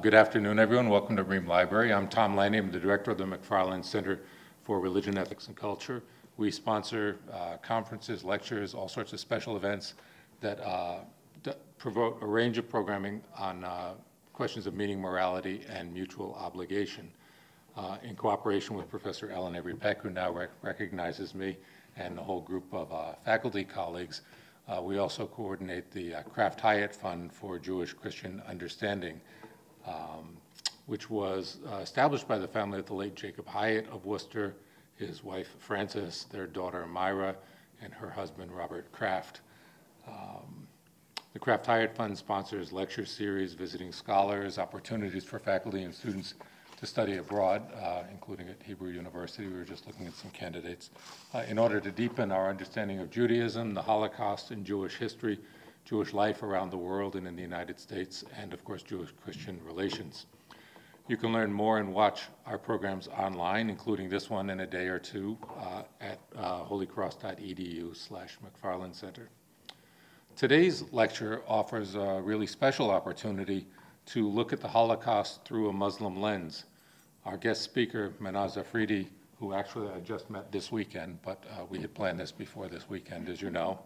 Good afternoon, everyone. Welcome to Ream Library. I'm Tom Laney. I'm the director of the McFarland Center for Religion, Ethics, and Culture. We sponsor conferences, lectures, all sorts of special events that provoke a range of programming on questions of meaning, morality, and mutual obligation. In cooperation with Professor Ellen Avery Peck, who now recognizes me, and the whole group of faculty colleagues, we also coordinate the Kraft Hyatt Fund for Jewish Christian Understanding, which was established by the family of the late Jacob Hyatt of Worcester, his wife Frances, their daughter Myra, and her husband Robert Kraft. The Kraft Hyatt Fund sponsors lecture series, visiting scholars, opportunities for faculty and students to study abroad, including at Hebrew University. We were just looking at some candidates, in order to deepen our understanding of Judaism, the Holocaust, and Jewish history, Jewish life around the world and in the United States, and of course Jewish-Christian relations. You can learn more and watch our programs online, including this one in a day or two, at holycross.edu/McFarland Center. Today's lecture offers a really special opportunity to look at the Holocaust through a Muslim lens. Our guest speaker, Mehnaz Afridi, who actually I just met this weekend, but we had planned this before this weekend, as you know,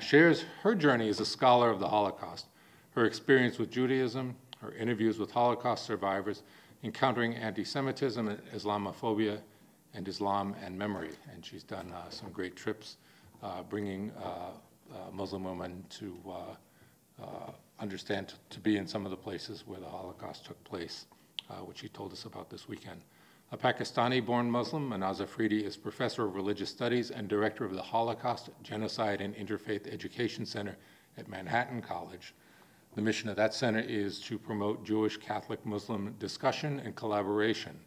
shares her journey as a scholar of the Holocaust, her experience with Judaism, her interviews with Holocaust survivors, encountering antisemitism and Islamophobia, and Islam and memory. And she's done some great trips bringing Muslim women to understand, to be in some of the places where the Holocaust took place, which he told us about this weekend. A Pakistani-born Muslim, Mehnaz Afridi is professor of religious studies and director of the Holocaust, Genocide, and Interfaith Education Center at Manhattan College. The mission of that center is to promote Jewish, Catholic, Muslim discussion and collaboration.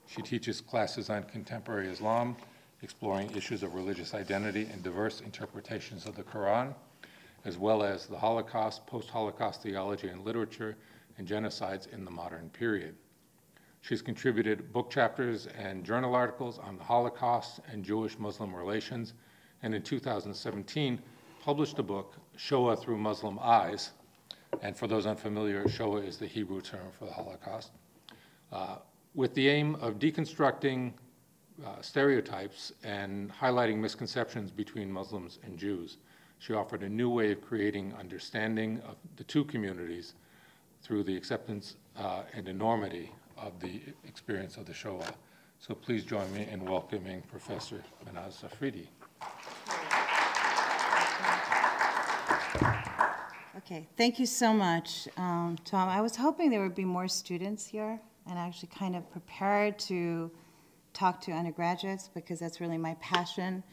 She teaches classes on contemporary Islam, exploring issues of religious identity and diverse interpretations of the Quran, as well as the Holocaust, post-Holocaust theology and literature, and genocides in the modern period. She's contributed book chapters and journal articles on the Holocaust and Jewish-Muslim relations, and in 2017 published a book, Shoah Through Muslim Eyes, and for those unfamiliar, Shoah is the Hebrew term for the Holocaust, with the aim of deconstructing stereotypes and highlighting misconceptions between Muslims and Jews. She offered a new way of creating understanding of the two communities through the acceptance and enormity of the experience of the Shoah. So please join me in welcoming Professor Mehnaz Afridi. Okay, thank you so much, Tom. I was hoping there would be more students here, and I actually kind of prepared to talk to undergraduates because that's really my passion,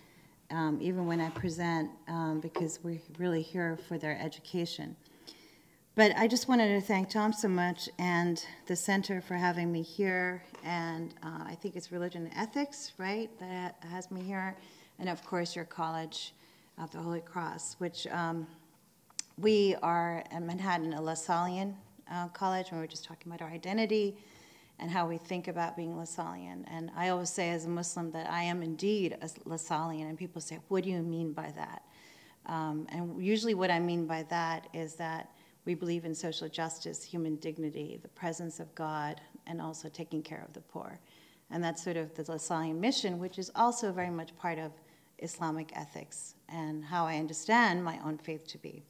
even when I present, because we're really here for their education. But I just wanted to thank Tom so much and the center for having me here, and I think it's Religion and Ethics, right, that has me here, and of course your college, the Holy Cross, which we are at Manhattan, a Lassallean college, and we were just talking about our identity and how we think about being Lassallean. And I always say as a Muslim that I am indeed a Lassallean, and people say, what do you mean by that? And usually what I mean by that is that we believe in social justice, human dignity, the presence of God, and also taking care of the poor. And that's sort of the Lassallean mission, which is also very much part of Islamic ethics and how I understand my own faith to be.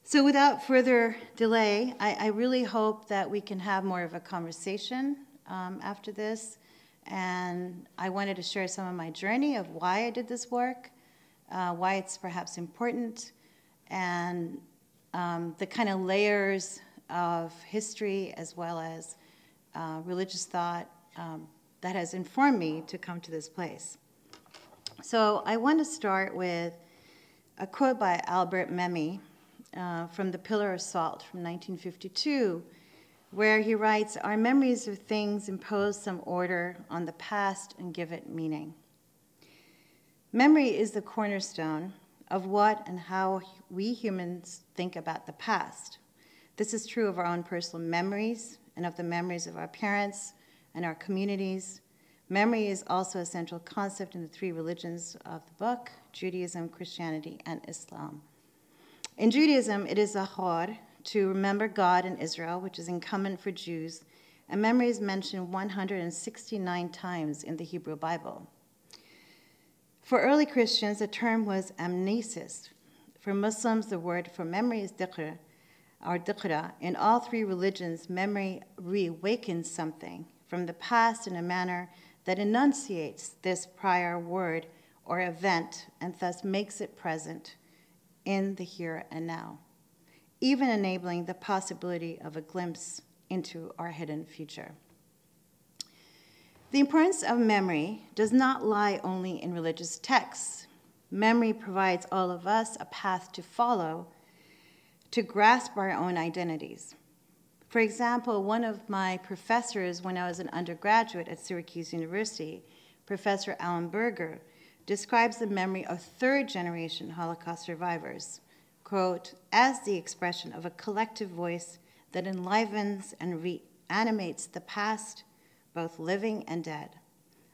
So without further delay, I really hope that we can have more of a conversation after this. And I wanted to share some of my journey of why I did this work, why it's perhaps important, and the kind of layers of history as well as religious thought that has informed me to come to this place. So I want to start with a quote by Albert Memmi from The Pillar of Salt from 1952, where he writes, "Our memories of things impose some order on the past and give it meaning. Memory is the cornerstone of what and how we humans think about the past. This is true of our own personal memories and of the memories of our parents and our communities. Memory is also a central concept in the three religions of the book, Judaism, Christianity, and Islam. In Judaism, it is zachor, to remember God and Israel, which is incumbent for Jews, and memory is mentioned 169 times in the Hebrew Bible. For early Christians, the term was amnesis. For Muslims, the word for memory is dhikr, or dhiqra. In all three religions, memory reawakens something from the past in a manner that enunciates this prior word or event and thus makes it present in the here and now, even enabling the possibility of a glimpse into our hidden future. The importance of memory does not lie only in religious texts. Memory provides all of us a path to follow to grasp our own identities. For example, one of my professors when I was an undergraduate at Syracuse University, Professor Alan Berger, describes the memory of third-generation Holocaust survivors, quote, as the expression of a collective voice that enlivens and reanimates the past, both living and dead.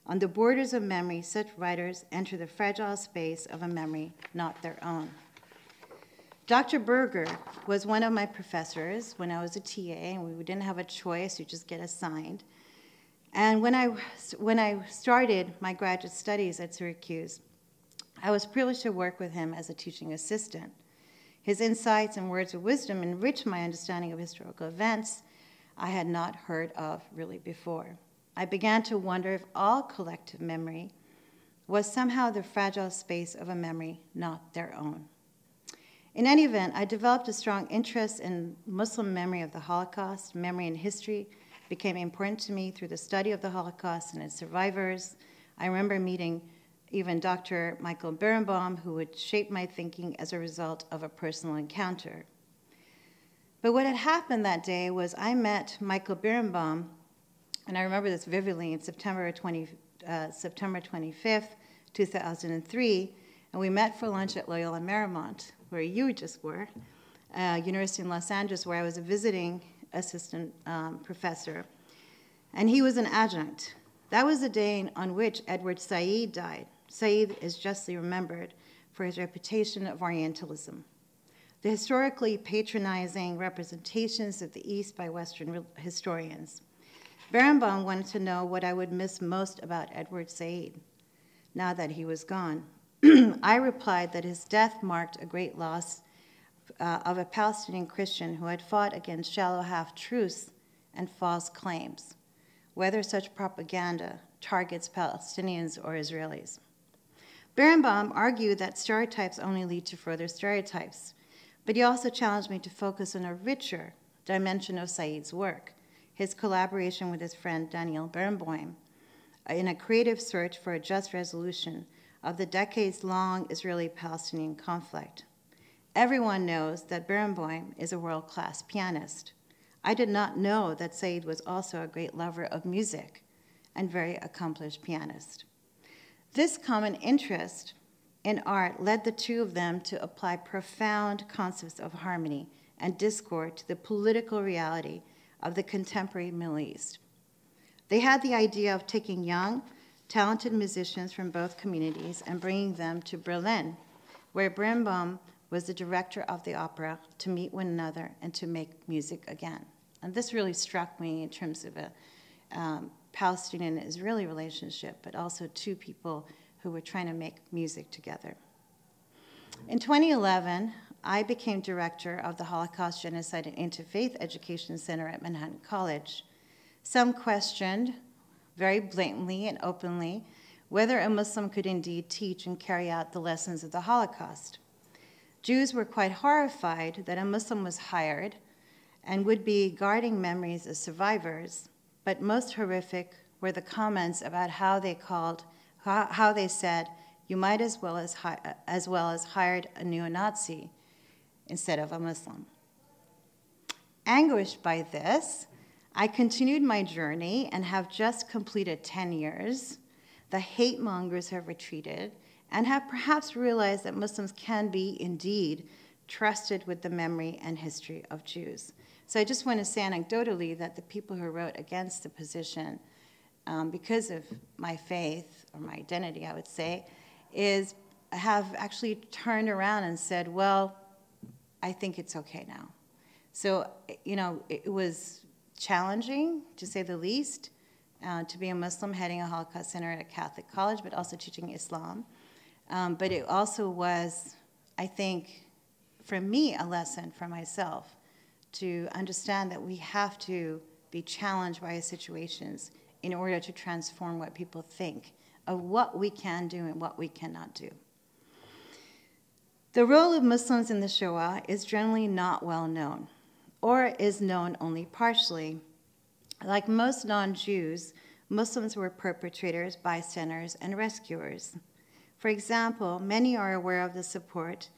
On the borders of memory, such writers enter the fragile space of a memory not their own. Dr. Berger was one of my professors when I was a TA, and we didn't have a choice, you just get assigned. And when I started my graduate studies at Syracuse, I was privileged to work with him as a teaching assistant. His insights and words of wisdom enriched my understanding of historical events I had not heard of really before. I began to wonder if all collective memory was somehow the fragile space of a memory not their own. In any event, I developed a strong interest in Muslim memory of the Holocaust. Memory and history became important to me through the study of the Holocaust and its survivors. I remember meeting even Dr. Michael Berenbaum, who would shape my thinking as a result of a personal encounter. But what had happened that day was I met Michael Berenbaum, and I remember this vividly, in September 25th, 2003, and we met for lunch at Loyola Marymount, where you just were, University in Los Angeles, where I was a visiting assistant professor, and he was an adjunct. That was the day on which Edward Said died. Said is justly remembered for his reputation of Orientalism. The historically patronizing representations of the East by Western historians. Berenbaum wanted to know what I would miss most about Edward Said, now that he was gone. I replied that his death marked a great loss of a Palestinian Christian who had fought against shallow half-truths and false claims, whether such propaganda targets Palestinians or Israelis. Berenbaum argued that stereotypes only lead to further stereotypes, but he also challenged me to focus on a richer dimension of Said's work, his collaboration with his friend Daniel Berenbaum in a creative search for a just resolution of the decades-long Israeli-Palestinian conflict. Everyone knows that Berenbaum is a world-class pianist. I did not know that Said was also a great lover of music and very accomplished pianist. This common interest in art led the two of them to apply profound concepts of harmony and discord to the political reality of the contemporary Middle East. They had the idea of taking young, talented musicians from both communities and bringing them to Berlin, where Berenbaum was the director of the opera, to meet one another and to make music again. And this really struck me in terms of a Palestinian-Israeli relationship, but also two people who were trying to make music together. In 2011, I became director of the Holocaust, Genocide, and Interfaith Education Center at Manhattan College. Some questioned, very blatantly and openly, whether a Muslim could indeed teach and carry out the lessons of the Holocaust. Jews were quite horrified that a Muslim was hired and would be guarding memories of survivors, but most horrific were the comments about how they said, you might as well as hired a neo-Nazi instead of a Muslim. Anguished by this, I continued my journey and have just completed 10 years. The hate mongers have retreated and have perhaps realized that Muslims can be indeed trusted with the memory and history of Jews. So I just want to say anecdotally that the people who wrote against the position, because of my faith, or my identity, I would say, have actually turned around and said, well, I think it's okay now. So, you know, it was challenging, to say the least, to be a Muslim heading a Holocaust center at a Catholic college, but also teaching Islam. But it also was, I think, for me, a lesson for myself to understand that we have to be challenged by our situations in order to transform what people think of what we can do and what we cannot do. The role of Muslims in the Shoah is generally not well known, or is known only partially. Like most non-Jews, Muslims were perpetrators, bystanders, and rescuers. For example, many are aware of the support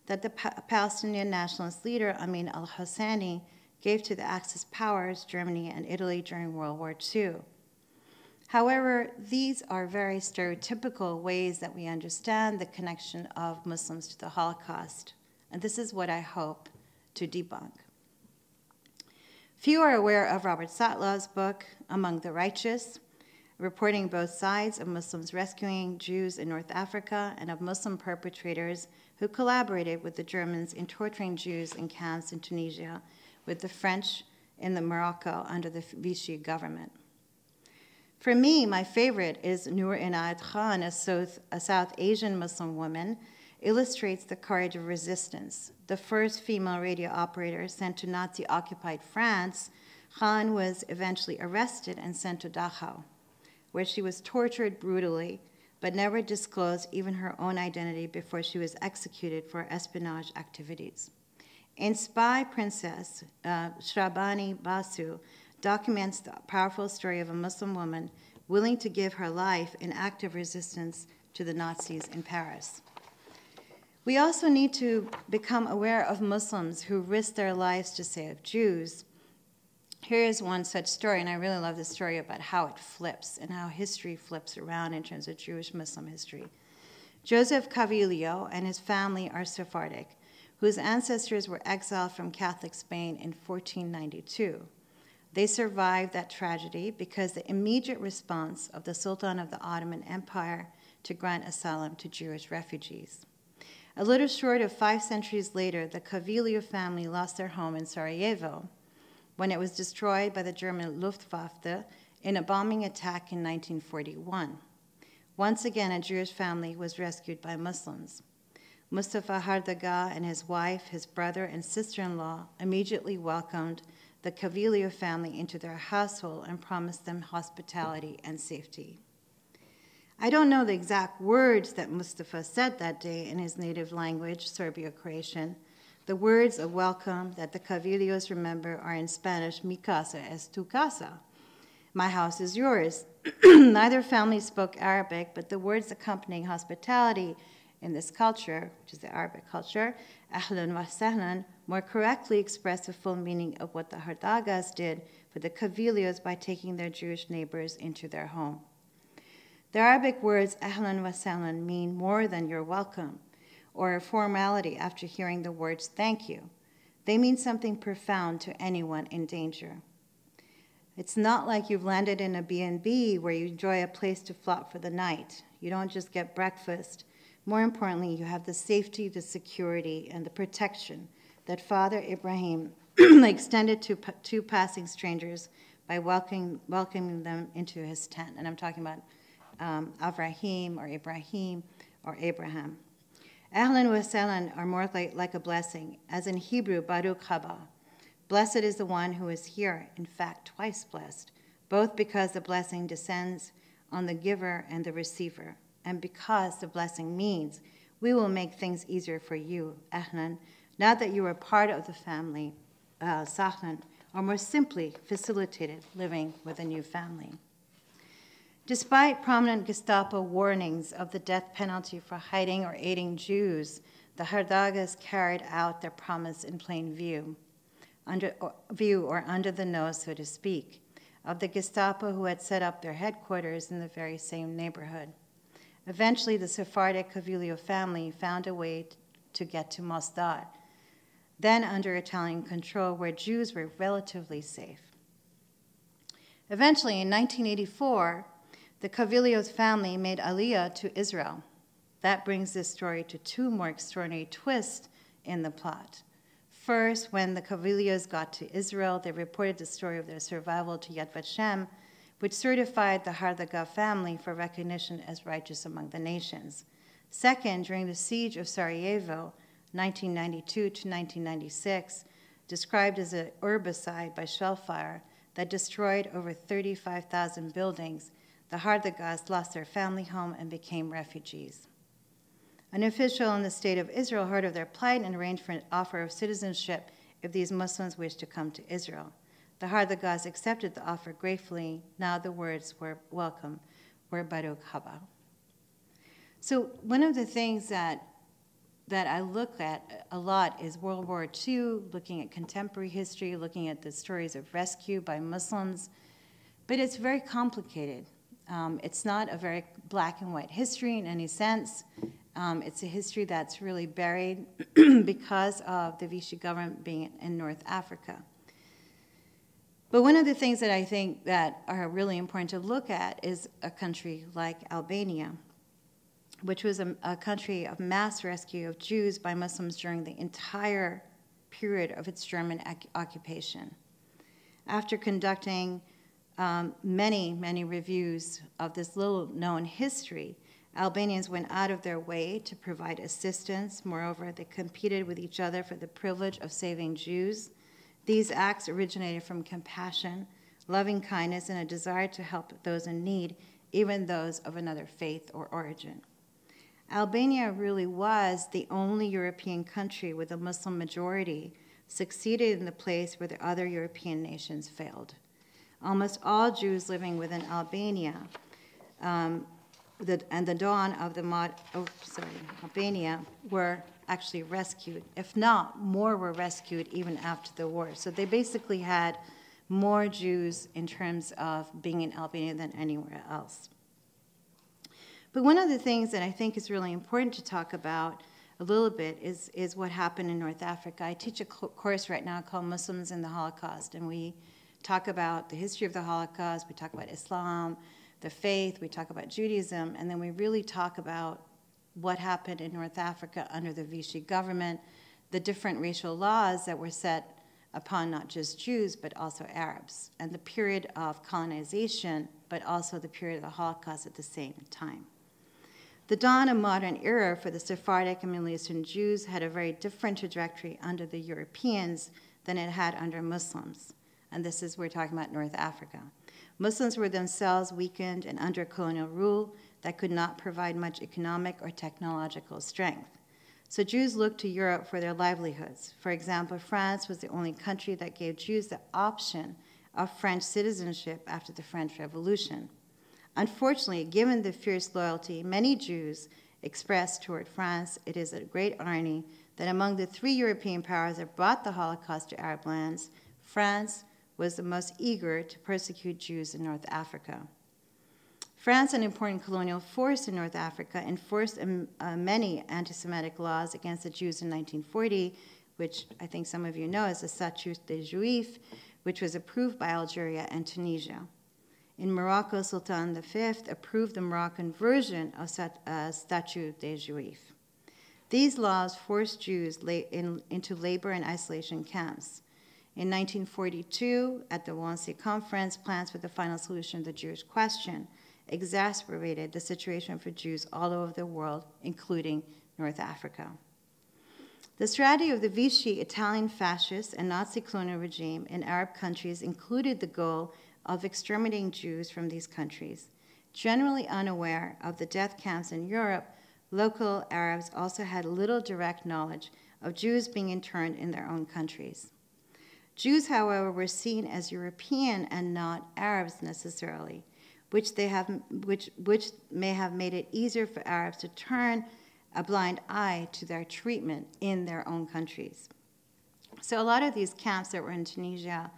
that the Palestinian nationalist leader Amin al-Husseini gave to the Axis powers, Germany and Italy, during World War II. However, these are very stereotypical ways that we understand the connection of Muslims to the Holocaust, and this is what I hope to debunk. Few are aware of Robert Satlow's book, Among the Righteous, reporting both sides of Muslims rescuing Jews in North Africa and of Muslim perpetrators who collaborated with the Germans in torturing Jews in camps in Tunisia, with the French in Morocco under the Vichy government. For me, my favorite is Noor Inayat Khan, a South Asian Muslim woman, illustrates the courage of resistance. The first female radio operator sent to Nazi-occupied France, Khan was eventually arrested and sent to Dachau, where she was tortured brutally, but never disclosed even her own identity before she was executed for espionage activities. In Spy Princess, Shrabani Basu documents the powerful story of a Muslim woman willing to give her life in active resistance to the Nazis in Paris. We also need to become aware of Muslims who risk their lives to save Jews. Here is one such story, and I really love this story about how it flips and how history flips around in terms of Jewish-Muslim history. Joseph Cavillio and his family are Sephardic, whose ancestors were exiled from Catholic Spain in 1492. They survived that tragedy because the immediate response of the Sultan of the Ottoman Empire to grant asylum to Jewish refugees. A little short of 5 centuries later, the Cavillio family lost their home in Sarajevo when it was destroyed by the German Luftwaffe in a bombing attack in 1941. Once again, a Jewish family was rescued by Muslims. Mustafa Hardaga and his wife, his brother, and sister-in-law immediately welcomed the Cavillio family into their household and promised them hospitality and safety. I don't know the exact words that Mustafa said that day in his native language, Serbio-Croatian. The words of welcome that the Cavillios remember are in Spanish, mi casa es tu casa. My house is yours. Neither family spoke Arabic, but the words accompanying hospitality in this culture, which is the Arabic culture, ahlan wa sahlan, more correctly express the full meaning of what the Hardagas did for the Cavillios by taking their Jewish neighbors into their home. The Arabic words ahlan wa sahlan mean more than you're welcome, or a formality after hearing the words thank you. They mean something profound to anyone in danger. It's not like you've landed in a B&B where you enjoy a place to flop for the night. You don't just get breakfast. More importantly, you have the safety, the security, and the protection that Father Ibrahim extended to 2 passing strangers by welcoming them into his tent. And I'm talking about Avraham or Ibrahim or Abraham. Ahlan wa sahlan are more like a blessing, as in Hebrew, Baruch haba. Blessed is the one who is here, in fact, twice blessed, both because the blessing descends on the giver and the receiver, and because the blessing means we will make things easier for you, ahlan, not that you are part of the family, sahlan, or more simply facilitated living with a new family. Despite prominent Gestapo warnings of the death penalty for hiding or aiding Jews, the Hardagas carried out their promise in plain view, or under the nose, so to speak, of the Gestapo who had set up their headquarters in the very same neighborhood. Eventually, the Sephardic Cavillio family found a way to get to Mostar, then under Italian control, where Jews were relatively safe. Eventually, in 1984, the Cavillio's family made Aliyah to Israel. That brings this story to 2 more extraordinary twists in the plot. First, when the Cavaliers got to Israel, they reported the story of their survival to Yad Vashem, which certified the Hardaga family for recognition as righteous among the nations. Second, during the siege of Sarajevo, 1992 to 1996, described as an herbicide by shellfire that destroyed over 35,000 buildings, the Hardagas lost their family home and became refugees. An official in the state of Israel heard of their plight and arranged for an offer of citizenship if these Muslims wished to come to Israel. The Hardagas accepted the offer gratefully. Now the words were welcome, were Baruch haba. So one of the things that I look at a lot is World War II, looking at contemporary history, looking at the stories of rescue by Muslims. But it's very complicated. It's not a very black and white history in any sense. It's a history that's really buried because of the Vichy government being in North Africa. But one of the things that I think that are really important to look at is a country like Albania, which was a country of mass rescue of Jews by Muslims during the entire period of its German occupation. After conducting many reviews of this little-known history, Albanians went out of their way to provide assistance. Moreover, they competed with each other for the privilege of saving Jews. These acts originated from compassion, loving kindness, and a desire to help those in need, even those of another faith or origin. Albania really was the only European country with a Muslim majority succeeded in the place where the other European nations failed. Almost all Jews living within Albania and the dawn of the Albania were actually rescued. If not, more were rescued even after the war. So they basically had more Jews in terms of being in Albania than anywhere else. But one of the things that I think is really important to talk about a little bit is what happened in North Africa. I teach a course right now called Muslims in the Holocaust, and we talk about the history of the Holocaust, we talk about Islam, the faith, we talk about Judaism, and then we really talk about what happened in North Africa under the Vichy government, the different racial laws that were set upon not just Jews, but also Arabs, and the period of colonization, but also the period of the Holocaust at the same time. The dawn of modern era for the Sephardic and Middle Eastern Jews had a very different trajectory under the Europeans than it had under Muslims. And this is, we're talking about North Africa. Muslims were themselves weakened and under colonial rule that could not provide much economic or technological strength. So Jews looked to Europe for their livelihoods. For example, France was the only country that gave Jews the option of French citizenship after the French Revolution. Unfortunately, given the fierce loyalty many Jews expressed toward France, it is a great irony that among the three European powers that brought the Holocaust to Arab lands, France was the most eager to persecute Jews in North Africa. France, an important colonial force in North Africa, enforced many anti-Semitic laws against the Jews in 1940, which I think some of you know as the Statut des Juifs, which was approved by Algeria and Tunisia. In Morocco, Sultan V approved the Moroccan version of Statut des Juifs. These laws forced Jews into labor and isolation camps. In 1942, at the Wannsee Conference, plans for the final solution of the Jewish question exacerbated the situation for Jews all over the world, including North Africa. The strategy of the Vichy Italian fascist and Nazi colonial regime in Arab countries included the goal of exterminating Jews from these countries. Generally unaware of the death camps in Europe, local Arabs also had little direct knowledge of Jews being interned in their own countries. Jews, however, were seen as European and not Arabs necessarily, which may have made it easier for Arabs to turn a blind eye to their treatment in their own countries. So a lot of these camps that were in Tunisia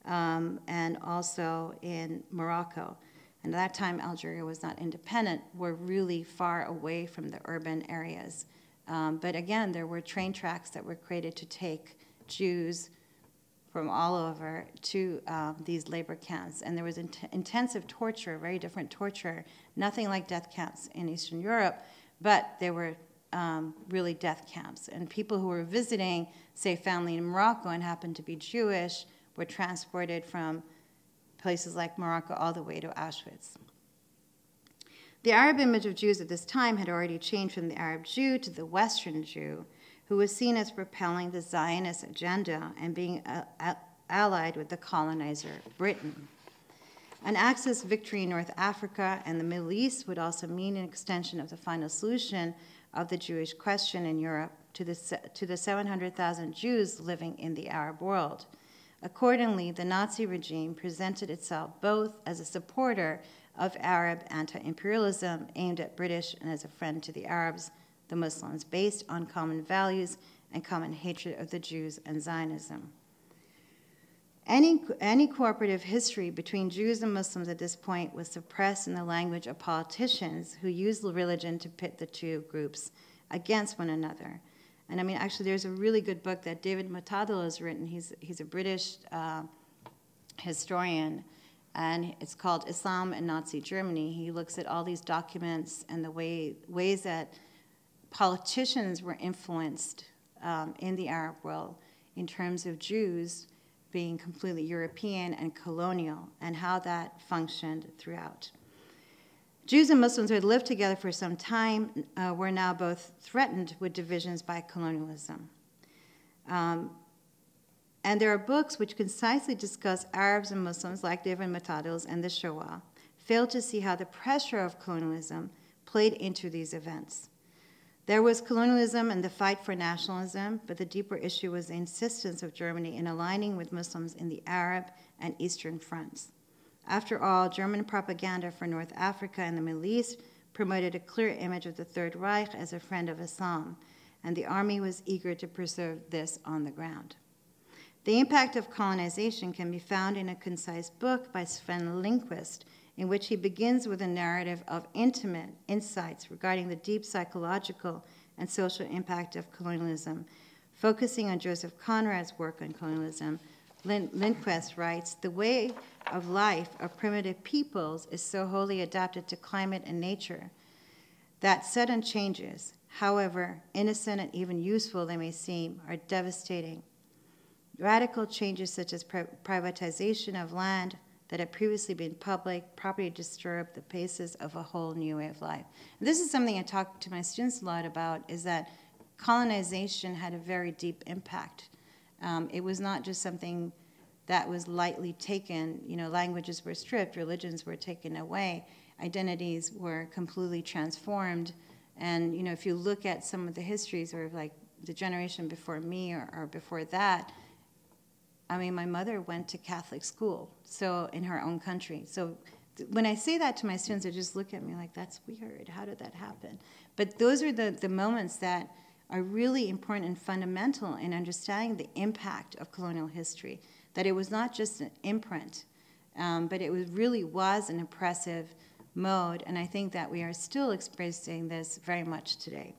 and also in Morocco, and at that time Algeria was not independent, were really far away from the urban areas. But again, there were train tracks that were created to take Jews from all over to these labor camps. And there was intensive torture, very different torture, nothing like death camps in Eastern Europe, but there were really death camps. And people who were visiting, say, family in Morocco and happened to be Jewish were transported from places like Morocco all the way to Auschwitz. The Arab image of Jews at this time had already changed from the Arab Jew to the Western Jew, who was seen as propelling the Zionist agenda and being allied with the colonizer, Britain. An Axis victory in North Africa and the Middle East would also mean an extension of the final solution of the Jewish question in Europe to the 700,000 Jews living in the Arab world. Accordingly, the Nazi regime presented itself both as a supporter of Arab anti-imperialism aimed at British and as a friend to the Arabs, the Muslims, based on common values and common hatred of the Jews and Zionism. Any cooperative history between Jews and Muslims at this point was suppressed in the language of politicians who used religion to pit the two groups against one another. And I mean, actually, there's a really good book that David Matadel has written. He's a British historian, and it's called Islam and Nazi Germany. He looks at all these documents and the ways that politicians were influenced in the Arab world in terms of Jews being completely European and colonial, and how that functioned throughout. Jews and Muslims who had lived together for some time were now both threatened with divisions by colonialism. And there are books which concisely discuss Arabs and Muslims, like David Matadel's and the Shoah, fail to see how the pressure of colonialism played into these events. There was colonialism and the fight for nationalism, but the deeper issue was the insistence of Germany in aligning with Muslims in the Arab and Eastern fronts. After all, German propaganda for North Africa and the Middle East promoted a clear image of the Third Reich as a friend of Islam, and the army was eager to preserve this on the ground. The impact of colonization can be found in a concise book by Sven Lindqvist, in which he begins with a narrative of intimate insights regarding the deep psychological and social impact of colonialism. Focusing on Joseph Conrad's work on colonialism, Lindqvist writes, "The way of life of primitive peoples is so wholly adapted to climate and nature that sudden changes, however innocent and even useful they may seem, are devastating. Radical changes such as privatization of land that had previously been public property disturb the paces of a whole new way of life." And this is something I talk to my students a lot about, is that colonization had a very deep impact. It was not just something that was lightly taken. You know, languages were stripped, religions were taken away, identities were completely transformed. And, you know, if you look at some of the histories, or like the generation before me or before that, I mean, my mother went to Catholic school, so in her own country. So when I say that to my students, they just look at me like, that's weird. How did that happen? But those are the moments that are really important and fundamental in understanding the impact of colonial history, that it was not just an imprint, but it really was an oppressive mode, and I think that we are still experiencing this very much today.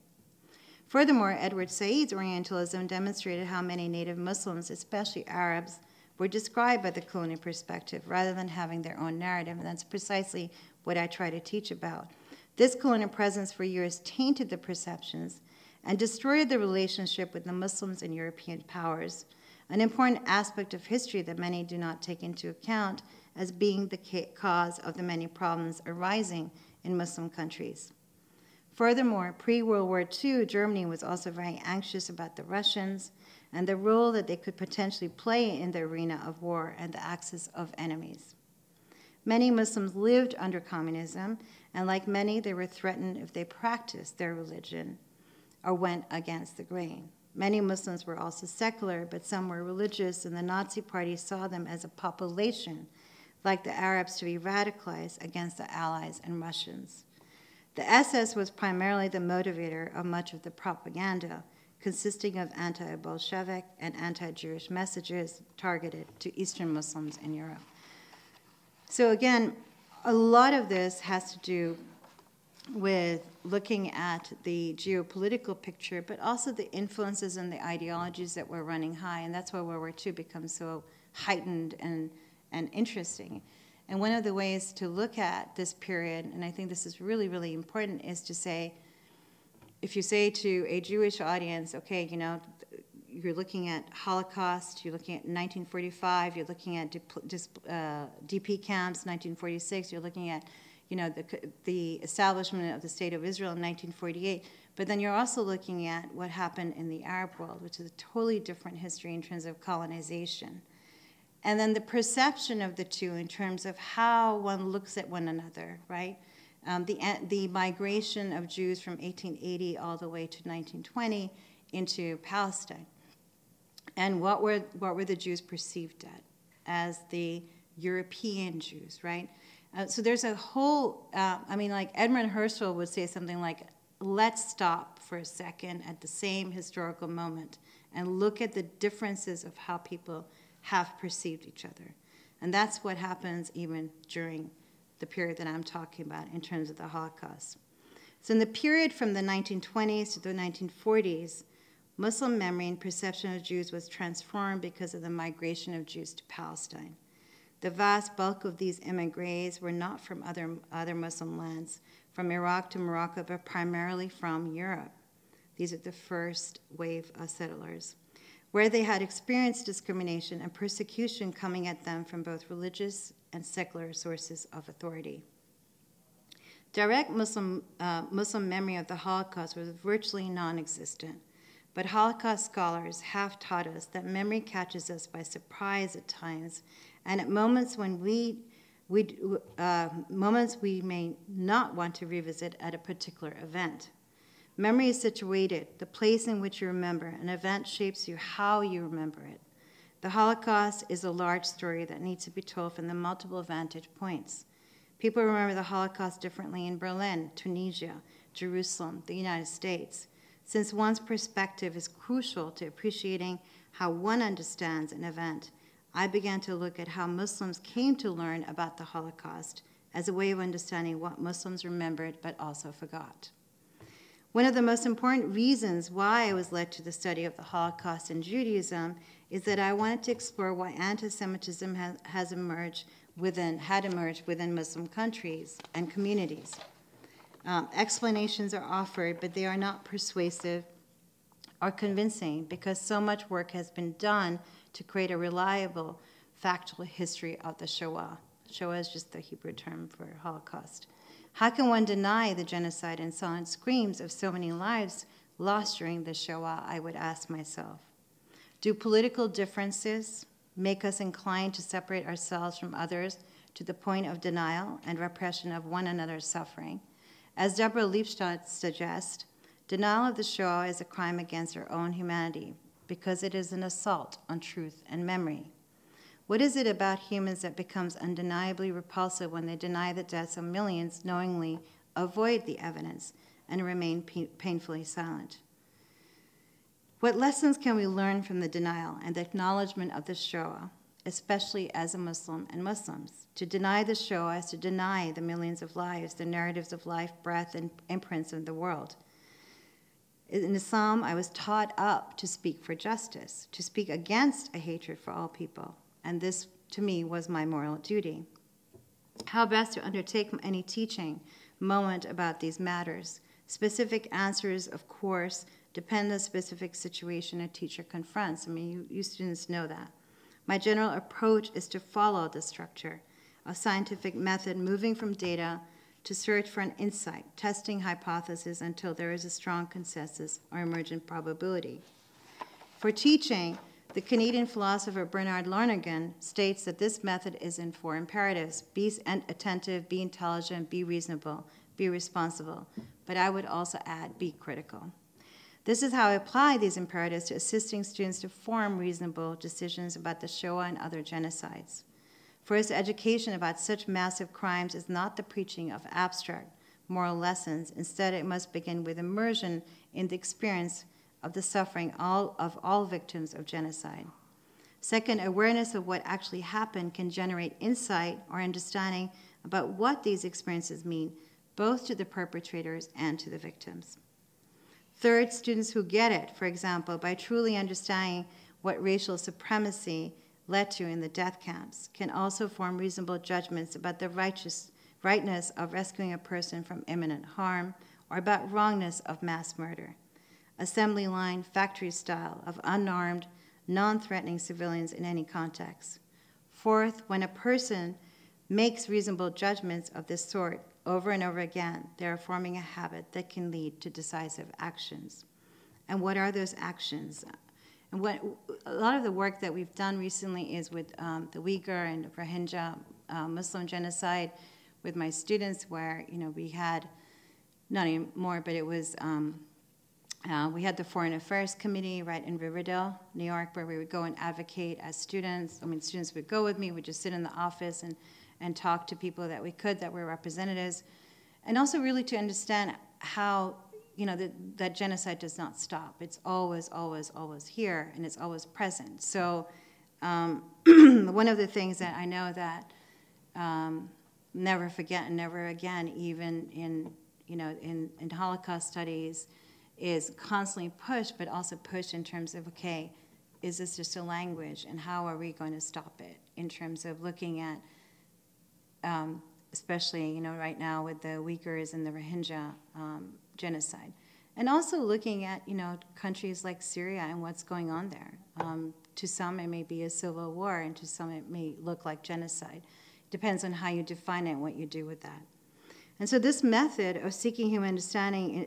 Furthermore, Edward Said's Orientalism demonstrated how many native Muslims, especially Arabs, were described by the colonial perspective rather than having their own narrative, and that's precisely what I try to teach about. This colonial presence for years tainted the perceptions and destroyed the relationship with the Muslims and European powers, an important aspect of history that many do not take into account as being the cause of the many problems arising in Muslim countries. Furthermore, pre-World War II, Germany was also very anxious about the Russians and the role that they could potentially play in the arena of war and the axis of enemies. Many Muslims lived under communism, and like many, they were threatened if they practiced their religion or went against the grain. Many Muslims were also secular, but some were religious, and the Nazi Party saw them as a population, like the Arabs, to be radicalized against the Allies and Russians. The SS was primarily the motivator of much of the propaganda, consisting of anti-Bolshevik and anti-Jewish messages targeted to Eastern Muslims in Europe. So again, a lot of this has to do with looking at the geopolitical picture, but also the influences and the ideologies that were running high, and that's why World War II becomes so heightened and interesting. And one of the ways to look at this period, and I think this is really, really important, is to say if you say to a Jewish audience, okay, you know, you're looking at Holocaust, you're looking at 1945, you're looking at DP camps, 1946, you're looking at, you know, the establishment of the State of Israel in 1948, but then you're also looking at what happened in the Arab world, which is a totally different history in terms of colonization. And then the perception of the two in terms of how one looks at one another, right? The migration of Jews from 1880 all the way to 1920 into Palestine. And what were the Jews perceived as the European Jews, right? So there's a whole, I mean, like Edmund Husserl would say something like, let's stop for a second at the same historical moment and look at the differences of how people have perceived each other. And that's what happens even during the period that I'm talking about in terms of the Holocaust. So in the period from the 1920s to the 1940s, Muslim memory and perception of Jews was transformed because of the migration of Jews to Palestine. The vast bulk of these immigrants were not from other Muslim lands, from Iraq to Morocco, but primarily from Europe. These are the first wave of settlers, where they had experienced discrimination and persecution coming at them from both religious and secular sources of authority. Direct Muslim memory of the Holocaust was virtually non-existent. But Holocaust scholars have taught us that memory catches us by surprise at times, and at moments when moments we may not want to revisit at a particular event. Memory is situated, the place in which you remember. An event shapes you how you remember it. The Holocaust is a large story that needs to be told from the multiple vantage points. People remember the Holocaust differently in Berlin, Tunisia, Jerusalem, the United States. Since one's perspective is crucial to appreciating how one understands an event, I began to look at how Muslims came to learn about the Holocaust as a way of understanding what Muslims remembered but also forgot. One of the most important reasons why I was led to the study of the Holocaust in Judaism is that I wanted to explore why anti-Semitism had emerged within Muslim countries and communities. Explanations are offered, but they are not persuasive or convincing because so much work has been done to create a reliable, factual history of the Shoah. Shoah is just the Hebrew term for Holocaust. How can one deny the genocide and silent screams of so many lives lost during the Shoah, I would ask myself. Do political differences make us inclined to separate ourselves from others to the point of denial and repression of one another's suffering? As Deborah Liebstadt suggests, denial of the Shoah is a crime against our own humanity because it is an assault on truth and memory. What is it about humans that becomes undeniably repulsive when they deny the deaths of millions, knowingly avoid the evidence, and remain painfully silent? What lessons can we learn from the denial and the acknowledgement of the Shoah, especially as a Muslim and Muslims? To deny the Shoah is to deny the millions of lives, the narratives of life, breath, and imprints of the world. In Islam, I was taught up to speak for justice, to speak against a hatred for all people, and this, to me, was my moral duty. How best to undertake any teaching moment about these matters? Specific answers, of course, depend on the specific situation a teacher confronts. I mean, you students know that. My general approach is to follow the structure, a scientific method moving from data to search for an insight, testing hypotheses until there is a strong consensus or emergent probability. For teaching, the Canadian philosopher Bernard Lonergan states that this method is in 4 imperatives: be attentive, be intelligent, be reasonable, be responsible. But I would also add, be critical. This is how I apply these imperatives to assisting students to form reasonable decisions about the Shoah and other genocides. First, education about such massive crimes is not the preaching of abstract moral lessons. Instead, it must begin with immersion in the experience of the suffering of all victims of genocide. Second, awareness of what actually happened can generate insight or understanding about what these experiences mean, both to the perpetrators and to the victims. Third, students who get it, for example, by truly understanding what racial supremacy led to in the death camps, can also form reasonable judgments about the rightness of rescuing a person from imminent harm or about wrongness of mass murder. Assembly line, factory style, of unarmed, non-threatening civilians in any context. Fourth, when a person makes reasonable judgments of this sort over and over again, they are forming a habit that can lead to decisive actions. And what are those actions? And what a lot of the work that we've done recently is with the Uyghur and Rohingya Muslim genocide with my students, where we had, not anymore, but it was, we had the Foreign Affairs Committee right in Riverdale, New York, where we would go and advocate as students. I mean, students would go with me, we'd just sit in the office and talk to people that we could, that were representatives, and also really to understand how, that genocide does not stop. It's always, always, always here, and it's always present. So one of the things that I know that never forget and never again, even in Holocaust studies, is constantly pushed, but also pushed in terms of, okay, is this just a language, and how are we going to stop it in terms of looking at, especially, right now with the Uyghurs and the Rohingya genocide. And also looking at, countries like Syria and what's going on there. To some, it may be a civil war, and to some, it may look like genocide. It depends on how you define it and what you do with that. And so this method of seeking human understanding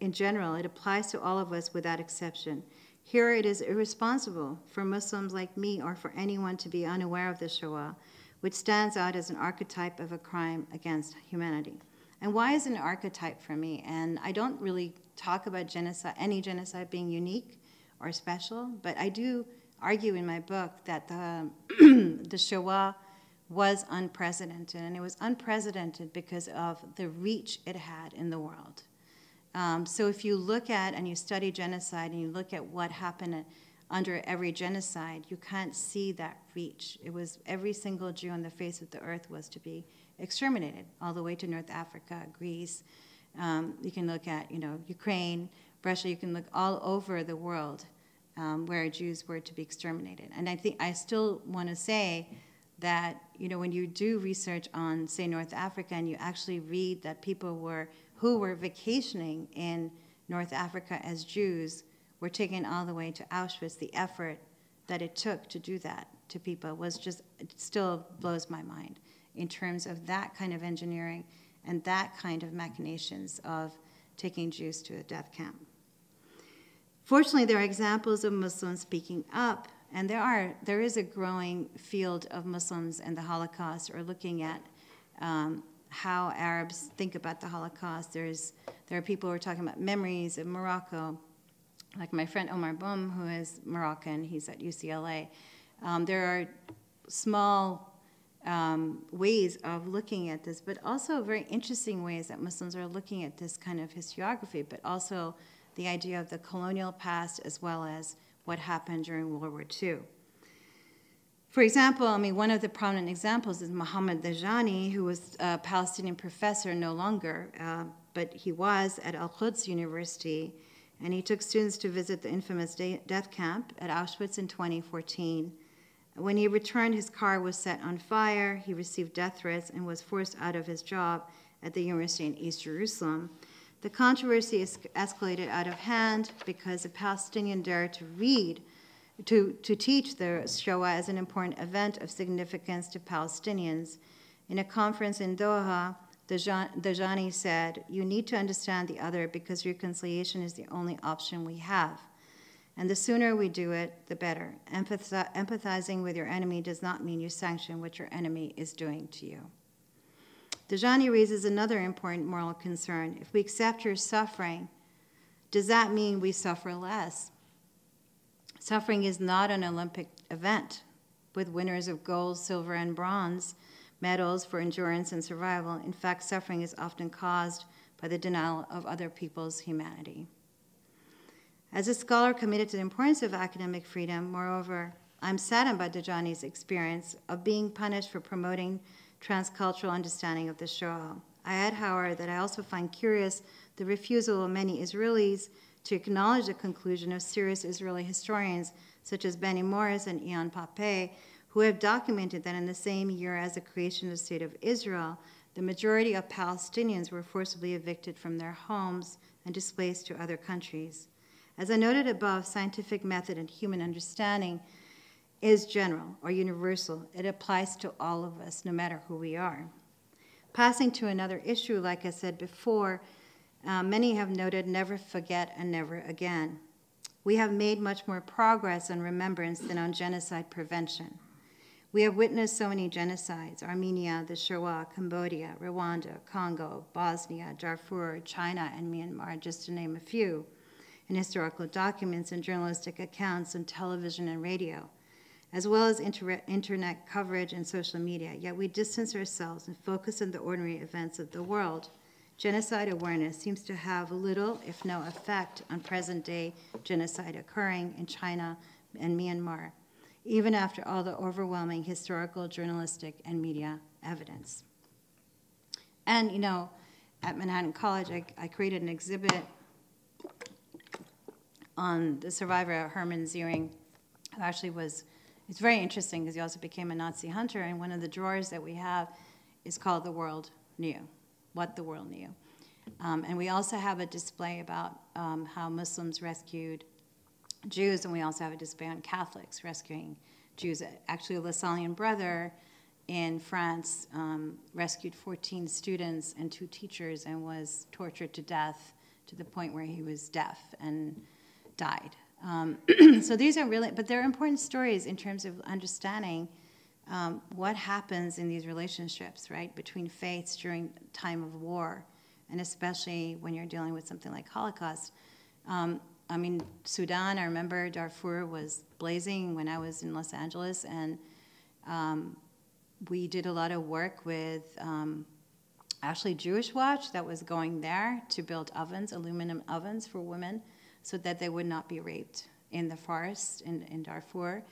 in general, it applies to all of us without exception. Here it is irresponsible for Muslims like me or for anyone to be unaware of the Shoah, which stands out as an archetype of a crime against humanity. And why is it an archetype for me? And I don't really talk about genocide, any genocide being unique or special, but I do argue in my book that the Shoah was unprecedented, and it was unprecedented because of the reach it had in the world. So if you look at and you study genocide and you look at what happened under every genocide, you can't see that reach. It was every single Jew on the face of the earth was to be exterminated, all the way to North Africa, Greece. You can look at, Ukraine, Russia. You can look all over the world where Jews were to be exterminated. And I still want to say that, when you do research on, say, North Africa, and you actually read that people who were vacationing in North Africa as Jews were taken all the way to Auschwitz, the effort that it took to do that to people was just, it still blows my mind in terms of that kind of engineering and that kind of machinations of taking Jews to a death camp. Fortunately, there are examples of Muslims speaking up, and there is a growing field of Muslims and the Holocaust, or looking at how Arabs think about the Holocaust. There are people who are talking about memories of Morocco, like my friend Omar Boum, who is Moroccan. He's at UCLA. There are small ways of looking at this, but also very interesting ways that Muslims are looking at this kind of historiography, but also the idea of the colonial past as well as what happened during World War II. For example, one of the prominent examples is Mohammed Dajani, who was a Palestinian professor no longer, but he was at Al-Quds University, and he took students to visit the infamous death camp at Auschwitz in 2014. When he returned, his car was set on fire, he received death threats, and was forced out of his job at the university in East Jerusalem. The controversy escalated out of hand because a Palestinian dared to teach the Shoah as an important event of significance to Palestinians. In a conference in Doha, Dajani said, "You need to understand the other because reconciliation is the only option we have. And the sooner we do it, the better. Empathizing with your enemy does not mean you sanction what your enemy is doing to you." Dajani raises another important moral concern. If we accept your suffering, does that mean we suffer less? Suffering is not an Olympic event with winners of gold, silver, and bronze medals for endurance and survival. In fact, suffering is often caused by the denial of other people's humanity. As a scholar committed to the importance of academic freedom, moreover, I'm saddened by Dajani's experience of being punished for promoting transcultural understanding of the Shoah. I add, however, that I also find curious the refusal of many Israelis to acknowledge the conclusion of serious Israeli historians such as Benny Morris and Ian Pape, who have documented that in the same year as the creation of the State of Israel, The majority of Palestinians were forcibly evicted from their homes and displaced to other countries. As I noted above, scientific method and human understanding is general or universal. It applies to all of us, no matter who we are. Passing to another issue, like I said before, many have noted never forget and never again. We have made much more progress on remembrance than on genocide prevention. We have witnessed so many genocides: Armenia, the Shoah, Cambodia, Rwanda, Congo, Bosnia, Darfur, China, and Myanmar, just to name a few, in historical documents and journalistic accounts on television and radio, as well as internet coverage and social media. Yet we distance ourselves and focus on the ordinary events of the world. Genocide awareness seems to have little, if no effect, on present-day genocide occurring in China and Myanmar, even after all the overwhelming historical, journalistic, and media evidence. And, you know, at Manhattan College, I created an exhibit on the survivor, Hermann Ziering, who actually was, it's very interesting because he also became a Nazi hunter, and one of the drawers that we have is called The World Knew, What the World Knew. And we also have a display about how Muslims rescued Jews, and we also have a display on Catholics rescuing Jews. Actually, a Lasallian brother in France rescued 14 students and 2 teachers and was tortured to death to the point where he was deaf and died. So these are really, but they're important stories in terms of understanding what happens in these relationships, right, between faiths during time of war, and especially when you're dealing with something like Holocaust. I mean, Sudan, I remember Darfur was blazing when I was in Los Angeles, and we did a lot of work with actually Jewish Watch that was going there to build ovens, aluminum ovens for women, so that they would not be raped in the forest in Darfur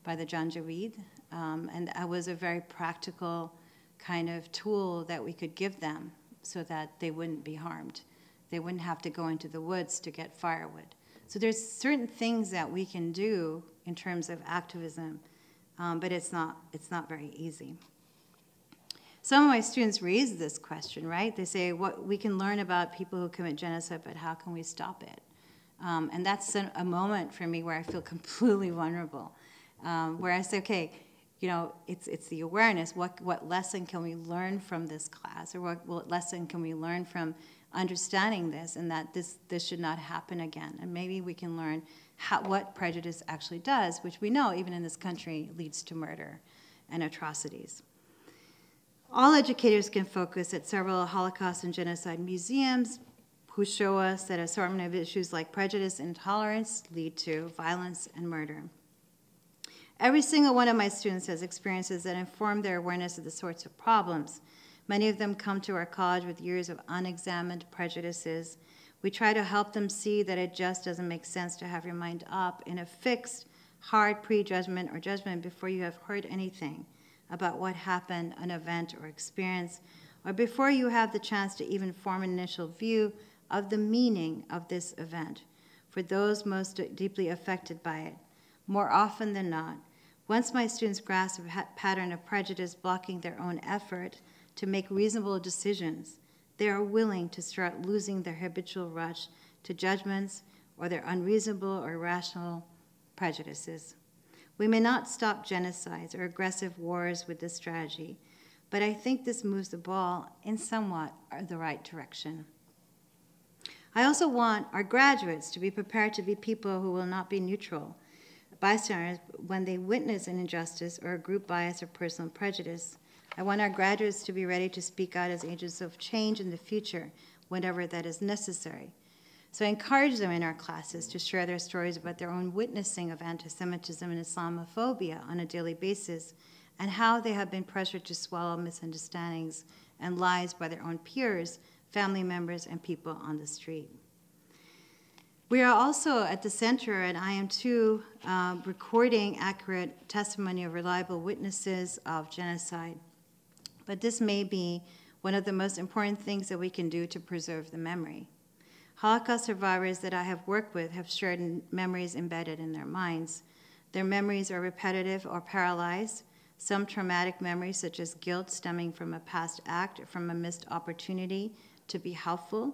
by the Janjaweed. And that was a very practical kind of tool that we could give them so that they wouldn't be harmed. They wouldn't have to go into the woods to get firewood. So there's certain things that we can do in terms of activism, but it's not very easy. Some of my students raise this question, right? They say, what we can learn about people who commit genocide, but how can we stop it? And that's a moment for me where I feel completely vulnerable, where I say, okay, you know, it's the awareness. What lesson can we learn from this class, or what lesson can we learn from understanding this, and that this should not happen again? And maybe we can learn what prejudice actually does, which we know even in this country leads to murder and atrocities. All educators can focus at several Holocaust and genocide museums who show us that assortment of issues like prejudice and intolerance lead to violence and murder. Every single one of my students has experiences that inform their awareness of the sorts of problems. Many of them come to our college with years of unexamined prejudices. We try to help them see that it just doesn't make sense to have your mind up in a fixed, hard prejudgment or judgment before you have heard anything about what happened, an event or experience, or before you have the chance to even form an initial view of the meaning of this event for those most deeply affected by it. More often than not, once my students grasp a pattern of prejudice blocking their own effort to make reasonable decisions, they are willing to start losing their habitual rush to judgments or their unreasonable or irrational prejudices. We may not stop genocides or aggressive wars with this strategy, but I think this moves the ball in somewhat the right direction. I also want our graduates to be prepared to be people who will not be neutral bystanders when they witness an injustice or a group bias or personal prejudice. I want our graduates to be ready to speak out as agents of change in the future, whenever that is necessary. So I encourage them in our classes to share their stories about their own witnessing of antisemitism and Islamophobia on a daily basis, and how they have been pressured to swallow misunderstandings and lies by their own peers, family members, and people on the street. We are also at the center, and I am too, recording accurate testimony of reliable witnesses of genocide. But this may be one of the most important things that we can do to preserve the memory. Holocaust survivors that I have worked with have shared memories embedded in their minds. Their memories are repetitive or paralyzed. some traumatic memories such as guilt stemming from a past act or from a missed opportunity to be helpful,